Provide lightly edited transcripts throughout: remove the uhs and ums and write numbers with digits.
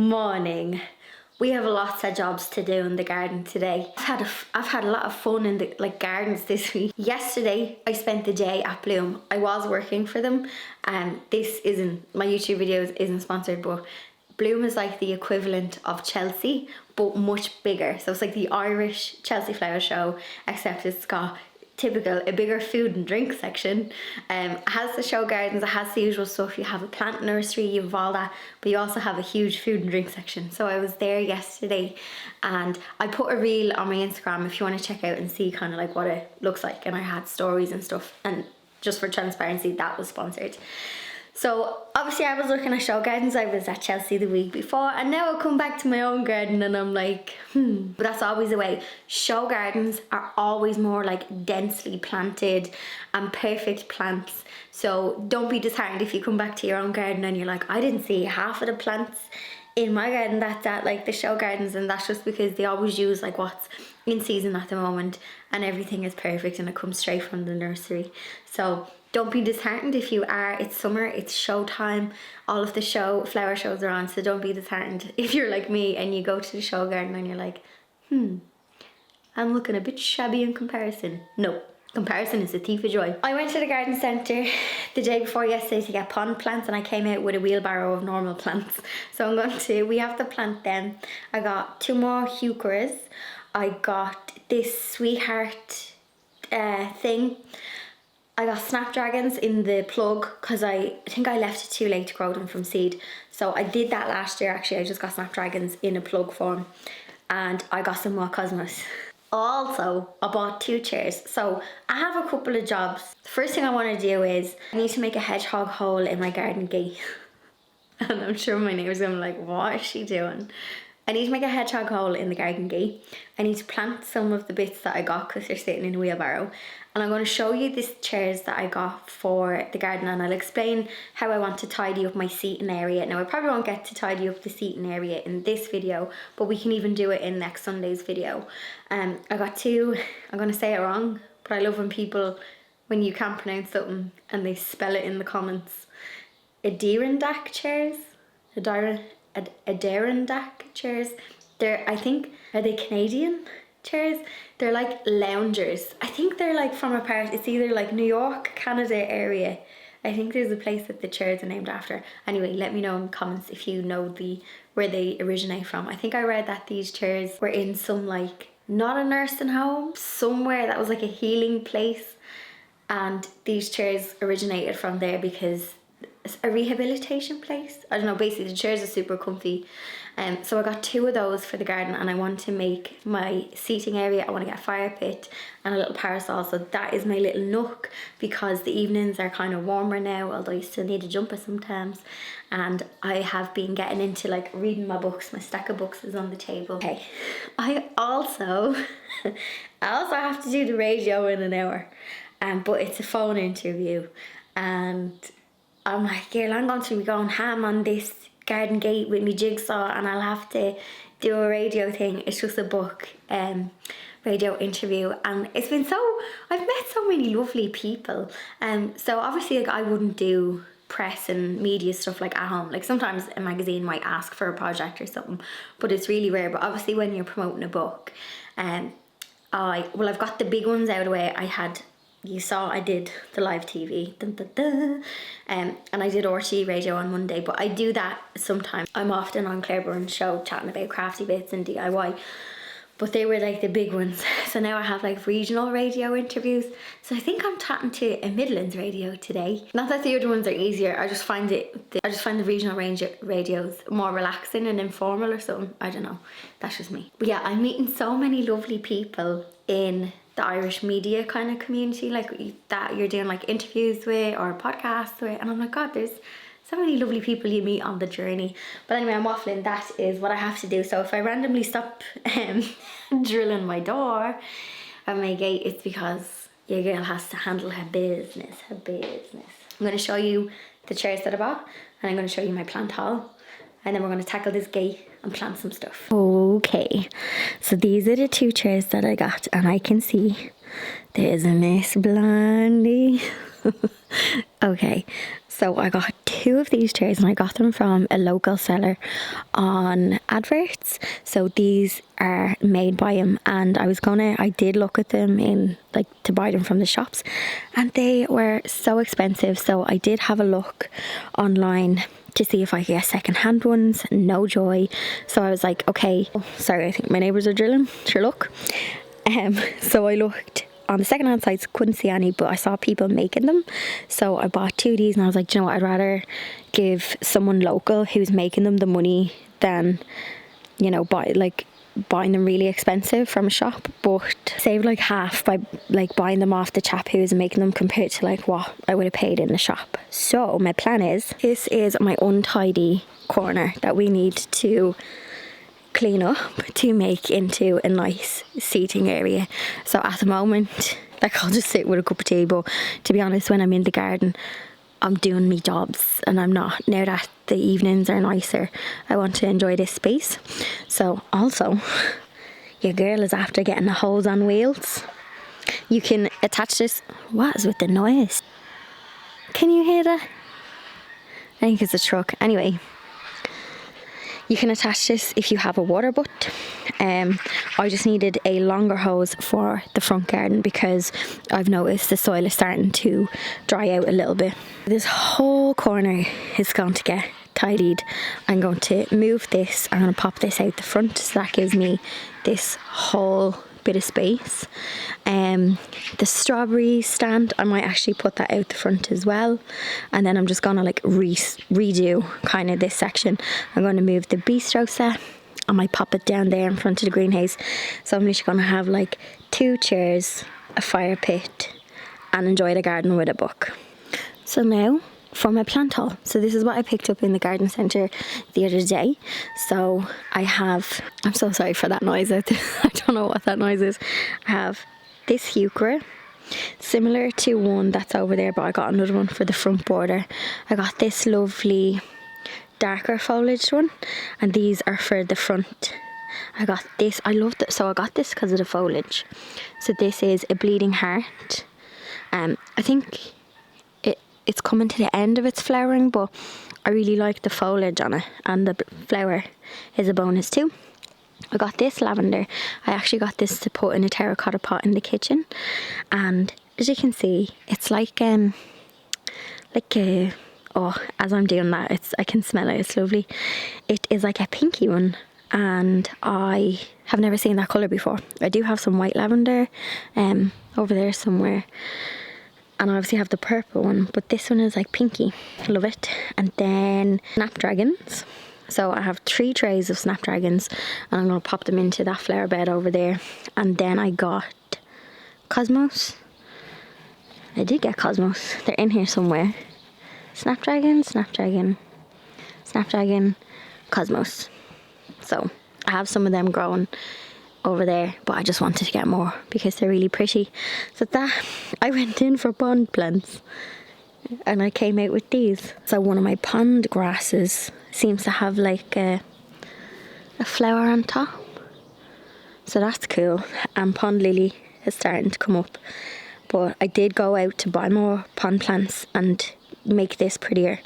morning. We have lots of jobs to do in the garden today. I've had a lot of fun in the gardens this week. Yesterday I spent the day at Bloom. I was working for them, and this isn't, my YouTube videos isn't sponsored, but Bloom is like the equivalent of Chelsea but much bigger. So it's like the Irish Chelsea Flower Show, except it's got a bigger food and drink section. It has the show gardens, it has the usual stuff. You have a plant nursery, you have all that, but you also have a huge food and drink section. So I was there yesterday and I put a reel on my Instagram if you want to check out and see kind of like what it looks like, and I had stories and stuff, and just for transparency that was sponsored. So obviously I was looking at show gardens. I was at Chelsea the week before, and now I come back to my own garden and I'm like, But that's always the way. Show gardens are always more like densely planted and perfect plants. So don't be disheartened if you come back to your own garden and you're like, I didn't see half of the plants in my garden that's at like the show gardens, and that's just because they always use like what's in season at the moment, and everything is perfect and it comes straight from the nursery. So don't be disheartened if you are. It's summer, it's show time, all of the flower shows are on, so don't be disheartened if you're like me and you go to the show garden and you're like, I'm looking a bit shabby in comparison. No, comparison is the thief of joy. I went to the garden centre the day before yesterday to get pond plants, and I came out with a wheelbarrow of normal plants. So we have to plant them. I got 2 more heucheras. I got this sweetheart thing. I got snapdragons in the plug because I think I left it too late to grow them from seed. So I did that last year actually. I just got snapdragons in a plug form, and I got some more cosmos. Also, I bought 2 chairs. So I have a couple of jobs. The first thing I want to do is I need to make a hedgehog hole in my garden gate. And I'm sure my neighbours are going to be like, what is she doing? I need to make a hedgehog hole in the garden gate. I need to plant some of the bits that I got because they're sitting in a wheelbarrow. And I'm going to show you these chairs that I got for the garden, and I'll explain how I want to tidy up my seating area. Now I probably won't get to tidy up the seating area in this video, but we can even do it in next Sunday's video. I got 2, I'm going to say it wrong, but I love when you can't pronounce something and they spell it in the comments. Adirondack chairs? Adirondack chairs. I think, are they Canadian chairs? They're like loungers. I think they're like from a part, it's either like New York, Canada area. I think there's a place that the chairs are named after. Anyway, let me know in the comments if you know where they originate from. I think I read that these chairs were in some like, not a nursing home, somewhere that was like a healing place, and these chairs originated from there because it's a rehabilitation place. I don't know, basically the chairs are super comfy. So I got 2 of those for the garden, and I want to make my seating area, I want to get a fire pit and a little parasol. So that is my little nook, because the evenings are kind of warmer now, although you still need a jumper sometimes. And I have been getting into like reading my books. My stack of books is on the table. Okay, I also have to do the radio in an hour, but it's a phone interview, and I'm like, girl, I'm going to be going ham on this garden gate with me jigsaw, and I'll have to do a radio thing. It's just a book radio interview, and it's been I've met so many lovely people. So obviously like I wouldn't do press and media stuff like at home. Like sometimes a magazine might ask for a project or something, but it's really rare. But obviously when you're promoting a book, I've got the big ones out of the way. You saw I did the live TV, and I did RT radio on Monday, but I do that sometimes. I'm often on Claire Byrne's show chatting about crafty bits and DIY, but they were like the big ones. So now I have like regional radio interviews. So I think I'm chatting to a Midlands radio today. Not that the other ones are easier, I just find the regional radios more relaxing and informal or something. I don't know, that's just me. But yeah, I'm meeting so many lovely people in the Irish media kind of community, like that you're doing like interviews with or podcasts with, and I'm like, God, there's so many lovely people you meet on the journey. But anyway, I'm waffling. That is what I have to do. So if I randomly stop drilling my door and my gate, it's because your girl has to handle her business. I'm going to show you the chairs that I bought, and I'm going to show you my plant haul, and then we're going to tackle this gate and plant some stuff. Okay, so these are the 2 chairs that I got, and I can see there's a Miss Blondie. Okay, So I got 2 of these chairs and I got them from a local seller on adverts. So these are made by him, and I did look at them in like to buy them from the shops, and they were so expensive. So I did have a look online to see if I could get second-hand ones. No joy. So I was like, okay, sorry, I think my neighbours are drilling. Sure, look. So I looked on the second-hand sites, couldn't see any, but I saw people making them. So I bought 2 of these and I was like, do you know what, I'd rather give someone local who's making them the money than, you know, buying them really expensive from a shop, but save like half by like buying them off the chap who's making them compared to like what I would have paid in the shop. So my plan is, this is my untidy corner that we need to clean up to make into a nice seating area. So at the moment, like, I'll just sit with a cup of tea, but to be honest, when I'm in the garden, I'm doing me jobs and I'm not. Now that the evenings are nicer, I want to enjoy this space. So also, your girl is after getting the hose on wheels. You can attach this. What is with the noise? Can you hear that? I think it's a truck. Anyway, you can attach this if you have a water butt. I just needed a longer hose for the front garden because I've noticed the soil is starting to dry out a little bit. This whole corner is going to get tidied. I'm going to move this. I'm going to pop this out the front, so that gives me this whole bit of space. The strawberry stand, I might actually put that out the front as well, and then I'm just gonna like redo kind of this section. I'm going to move the bistro set. I might pop it down there in front of the greenhouse, so I'm just gonna have like 2 chairs, a fire pit, and enjoy the garden with a book. So now for my plant haul. So this is what I picked up in the garden centre the other day. So I'm so sorry for that noise out there. I don't know what that noise is. I have this heuchera, similar to one that's over there, but I got another one for the front border. I got this lovely darker foliaged one, and these are for the front. I got this, I loved it, so I got this because of the foliage. So this is a bleeding heart. I think it's coming to the end of its flowering, but I really like the foliage on it, and the flower is a bonus too. I got this lavender. I actually got this to put in a terracotta pot in the kitchen, and as you can see, it's like as I'm doing that, I can smell it. It's lovely. It is like a pinky one, and I have never seen that colour before. I do have some white lavender over there somewhere, and I obviously have the purple one, but this one is like pinky. I love it. And then snapdragons. So I have 3 trays of snapdragons, and I'm going to pop them into that flower bed over there. And then I got cosmos. I did get cosmos. They're in here somewhere. Snapdragon, cosmos. So I have some of them growing over there, but I just wanted to get more because they're really pretty. So I went in for pond plants and I came out with these. So one of my pond grasses seems to have like a flower on top, so that's cool. And pond lily is starting to come up, but I did go out to buy more pond plants and make this prettier,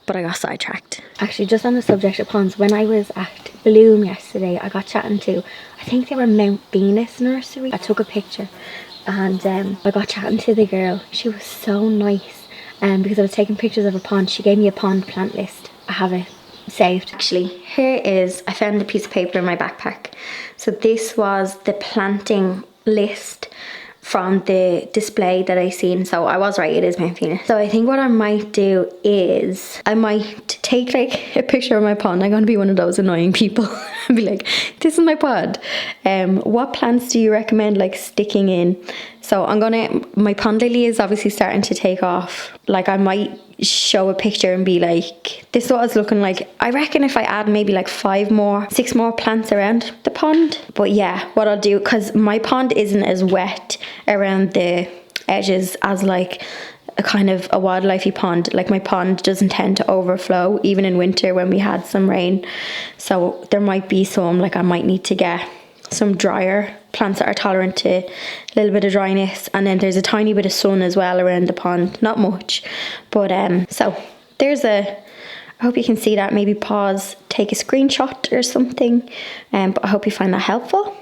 but I got sidetracked. Actually, just on the subject of ponds, when I was at Bloom yesterday, I got chatting to, I think they were Mount Venus Nursery. I took a picture and I got chatting to the girl. She was so nice, because I was taking pictures of a pond. She gave me a pond plant list. I have it saved. Actually, here is, I found a piece of paper in my backpack. So this was the planting list from the display that I seen. So I was right, it is Mount Venus. So I think what I might do is I might take like a picture of my pond. I'm going to be one of those annoying people and be like, this is my pond. What plants do you recommend like sticking in? So my pond lily is obviously starting to take off. Like I might show a picture and be like, this is what it's looking like. I reckon if I add maybe like 6 more plants around the pond. But yeah, what I'll do, because my pond isn't as wet around the edges as like a kind of a wildlifey pond. Like my pond doesn't tend to overflow even in winter when we had some rain. So there might be some, like I might need to get some drier plants that are tolerant to a little bit of dryness, and then there's a tiny bit of sun as well around the pond, not much, but so there's I hope you can see that. Maybe pause, take a screenshot or something, but I hope you find that helpful.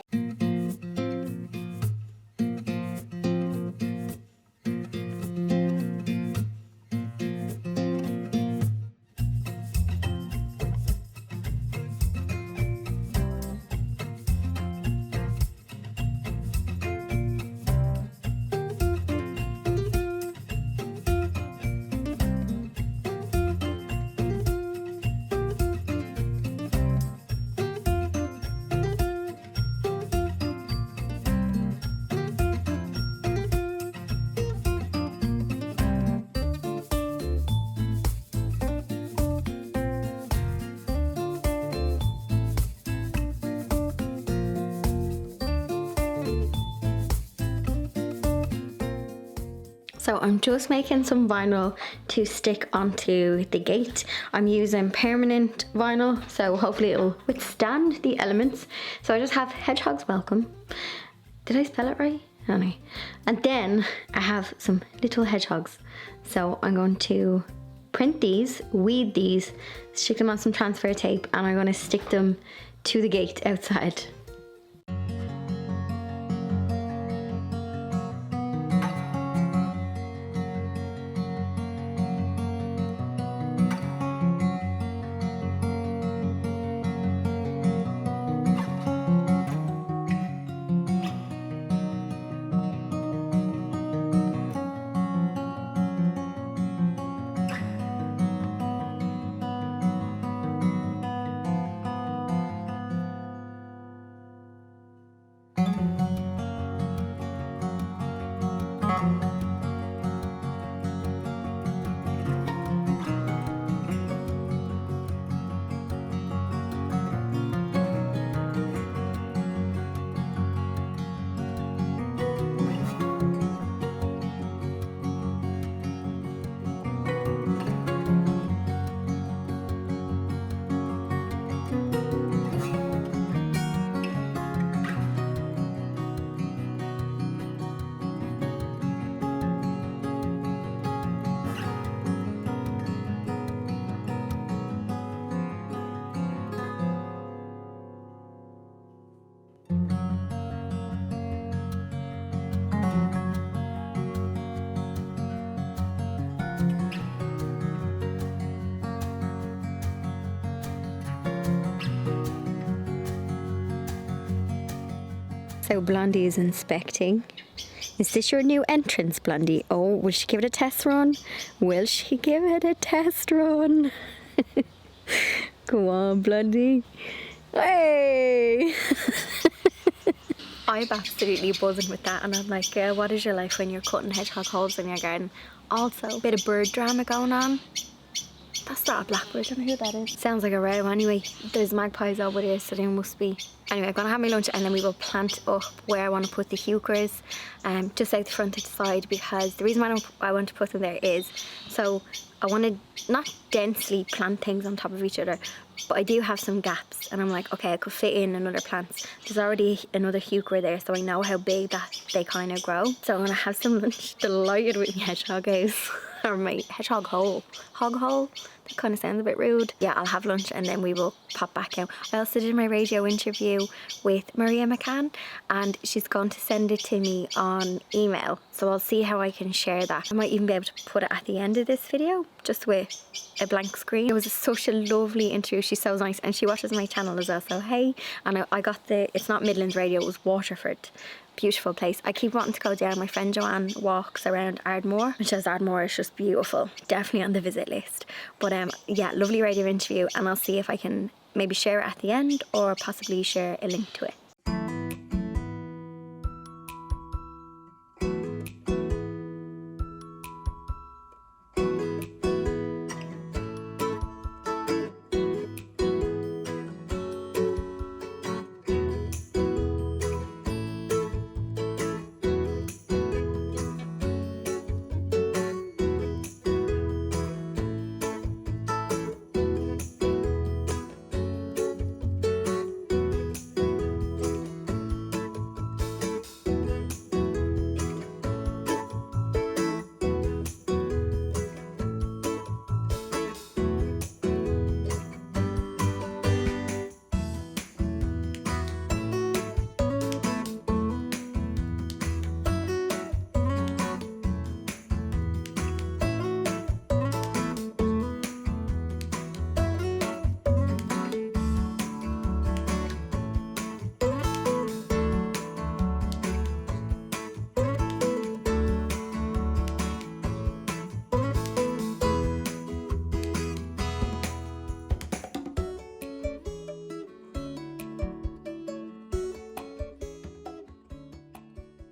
So I'm just making some vinyl to stick onto the gate. I'm using permanent vinyl, so hopefully it'll withstand the elements. So I just have hedgehogs welcome. Did I spell it right? Anyway. And then I have some little hedgehogs. So I'm going to print these, weed these, stick them on some transfer tape, and I'm going to stick them to the gate outside. So Blondie is inspecting. Is this your new entrance, Blondie? Oh, will she give it a test run? Will she give it a test run? Go on, Blondie. Hey! I'm absolutely buzzing with that, and I'm like, girl, what is your life when you're cutting hedgehog holes in your garden? Also, a bit of bird drama going on. That's not a blackbird, I don't know who that is. Sounds like a row anyway. There's magpies over there, so there must be. Anyway, I'm gonna have my lunch and then we will plant up where I want to put the heucheras, just out the front to the side, because the reason why I want to put them there is so I want to not densely plant things on top of each other, but I do have some gaps, and I'm like, okay, I could fit in another plant. There's already another heuchera there, so I know how big that they kind of grow. So I'm gonna have some lunch. Delighted with my hedgehog house or my hedgehog hole, hog hole. That kind of sounds a bit rude. Yeah, I'll have lunch and then we will pop back out. I also did my radio interview with Maria McCann, and she's going to send it to me on email, so I'll see how I can share that. I might even be able to put it at the end of this video, just with a blank screen. It was such a lovely interview. She's so nice, and she watches my channel as well, so hey. And I got it's not Midlands Radio, it was Waterford. Beautiful place. I keep wanting to go down. My friend Joanne walks around Ardmore, and she says Ardmore is just beautiful. Definitely on the visit list. But yeah, lovely radio interview, and I'll see if I can maybe share it at the end or possibly share a link to it.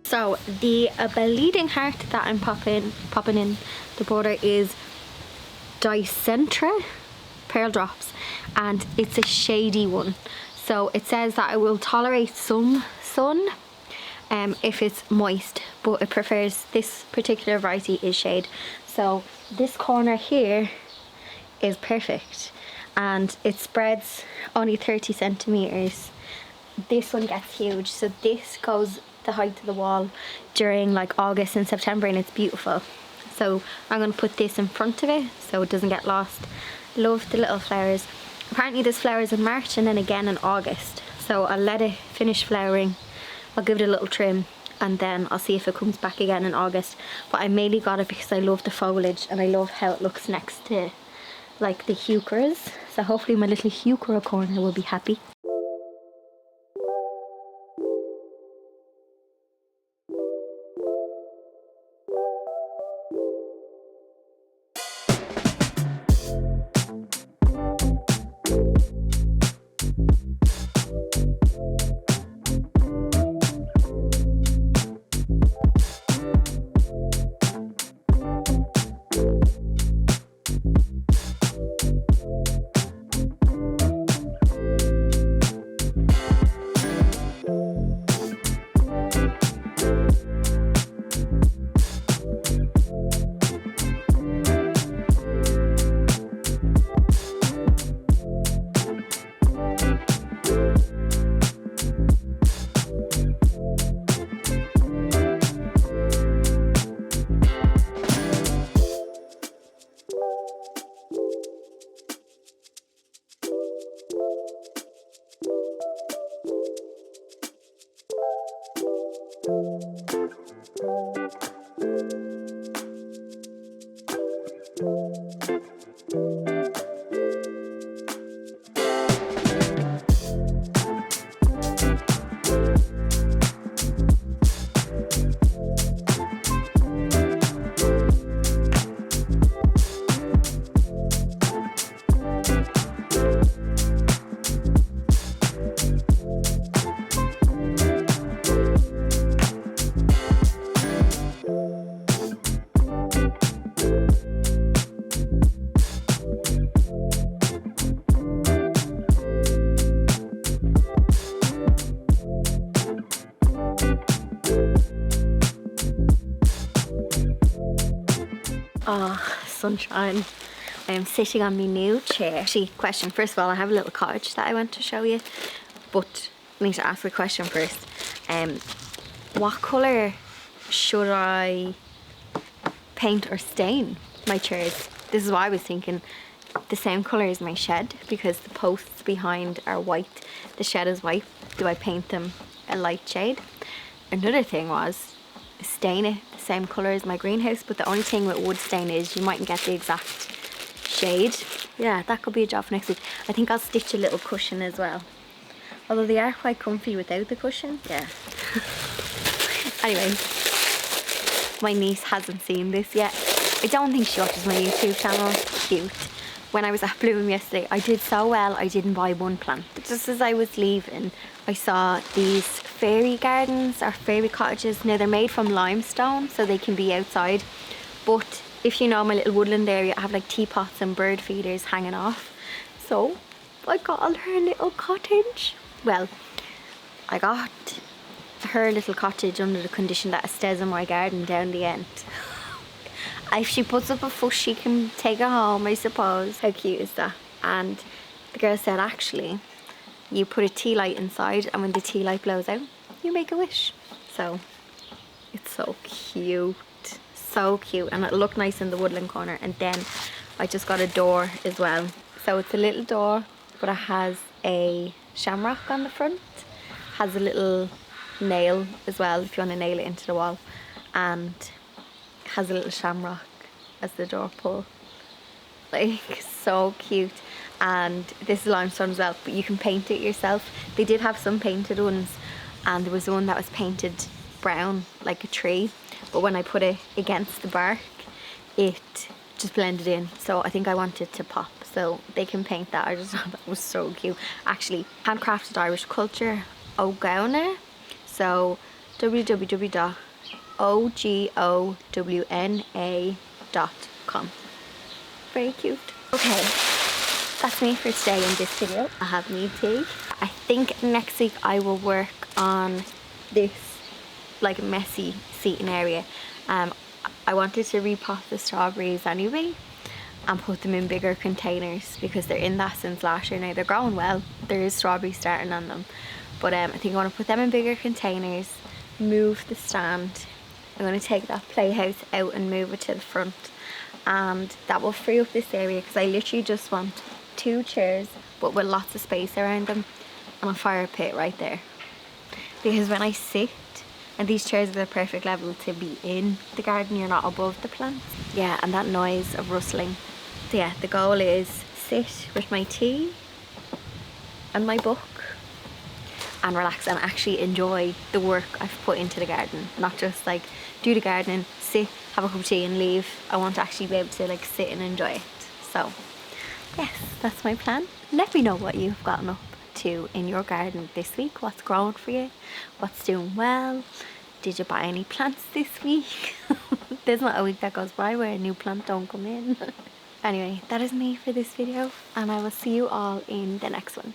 So the bleeding heart that I'm popping in the border is Dicentra pearl drops, and it's a shady one. So it says that it will tolerate some sun if it's moist, but it prefers, this particular variety is shade. So this corner here is perfect, and it spreads only 30 centimeters. This one gets huge, so this goes the height of the wall during like August and September, and it's beautiful. So I'm going to put this in front of it so it doesn't get lost. Love the little flowers. Apparently this flowers in March and then again in August, so I'll let it finish flowering. I'll give it a little trim and then I'll see if it comes back again in August. But I mainly got it because I love the foliage and I love how it looks next to like the heucheras. So hopefully my little heuchera corner will be happy. Oh, sunshine. I am sitting on my new chair. Actually, question, first of all, I have a little cottage that I want to show you, but I need to ask the question first. What colour should I paint or stain my chairs? This is what I was thinking. The same colour as my shed, because the posts behind are white, the shed is white. Do I paint them a light shade? Another thing was stain it the same colour as my greenhouse, but the only thing with wood stain is you mightn't get the exact shade. Yeah, that could be a job for next week. I think I'll stitch a little cushion as well, although they are quite comfy without the cushion. Yeah. Anyway, my niece hasn't seen this yet. I don't think she watches my YouTube channel. Cute. When I was at Bloom yesterday, I did so well I didn't buy one plant. Just as I was leaving, I saw these fairy gardens or fairy cottages. Now they're made from limestone, so they can be outside, but if you know my little woodland area, I have like teapots and bird feeders hanging off. So I got her little cottage. Well, I got her little cottage under the condition that it stays in my garden down the end. If she puts up a fuss, she can take it home, I suppose. How cute is that? And the girl said, actually, you put a tea light inside, and when the tea light blows out, you make a wish. So it's so cute. So cute, and it'll look nice in the woodland corner. And then I just got a door as well. So it's a little door, but it has a shamrock on the front. Has a little nail as well if you want to nail it into the wall, and it has a little shamrock as the door pull. Like, so cute. And this is limestone as well, but you can paint it yourself. They did have some painted ones, and there was one that was painted brown like a tree, but when I put it against the bark, it just blended in. So I think I want it to pop, so they can paint that. I just thought that was so cute. Actually, handcrafted Irish culture, O'Gowner. So www.ogowna.com. Very cute. Okay, that's me for today in this video. I have me tea. I think next week I will work on this like messy seating area. I wanted to repot the strawberries anyway and put them in bigger containers because they're in that since last year now. They're growing well. There is strawberries starting on them. But I think I want to put them in bigger containers, move the stand. I'm going to take that playhouse out and move it to the front. And that will free up this area because I literally just want 2 chairs but with lots of space around them and a fire pit right there. Because when I sit, and these chairs are the perfect level to be in the garden, you're not above the plants. Yeah, and that noise of rustling. So yeah, the goal is sit with my tea and my book and relax and actually enjoy the work I've put into the garden. Not just like do the gardening, sit, have a cup of tea and leave. I want to actually be able to like sit and enjoy it. So yes, that's my plan. Let me know what you've gotten up to in your garden this week. What's growing for you? What's doing well? Did you buy any plants this week? There's not a week that goes by where a new plant don't come in. Anyway, that is me for this video and I will see you all in the next one.